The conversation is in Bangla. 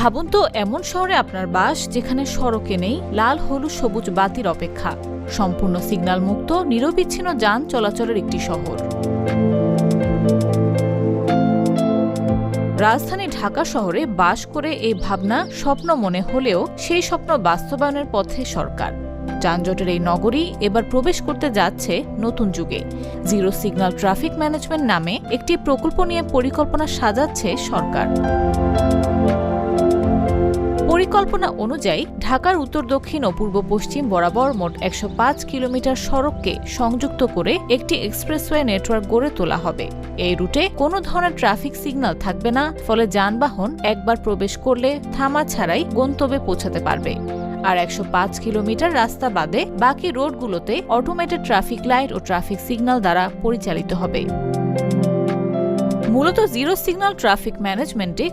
ভাবুন তো এমন শহরে আপনার বাস যেখানে সড়কে নেই লাল হলুদ সবুজ বাতির অপেক্ষা, সম্পূর্ণ সিগন্যাল মুক্ত নিরবিচ্ছিন্ন যান চলাচলের একটি শহর। রাজধানী ঢাকা শহরে বাস করে এই ভাবনা স্বপ্ন মনে হলেও সেই স্বপ্ন বাস্তবায়নের পথে সরকার। যানজটের এই নগরী এবার প্রবেশ করতে যাচ্ছে নতুন যুগে। জিরো সিগন্যাল ট্রাফিক ম্যানেজমেন্ট নামে একটি প্রকল্প নিয়ে পরিকল্পনা সাজাচ্ছে সরকার। পরিকল্পনা অনুযায়ী ঢাকার উত্তর দক্ষিণ ও পূর্ব পশ্চিম বরাবর মোট ১০৫ কিলোমিটার সড়ককে সংযুক্ত করে একটি এক্সপ্রেসওয়ে নেটওয়ার্ক গড়ে তোলা হবে। এই রুটে কোনো ধরনের ট্রাফিক সিগন্যাল থাকবে না, ফলে যানবাহন একবার প্রবেশ করলে থামা ছাড়াই গন্তব্যে পৌঁছাতে পারবে। আর ১০৫ কিলোমিটার রাস্তা বাদে বাকি রোডগুলোতে অটোমেটেড ট্রাফিক লাইট ও ট্রাফিক সিগন্যাল দ্বারা পরিচালিত হবে। মূলত জিরো সিগন্যাল ট্রাফিক ম্যানেজমেন্টে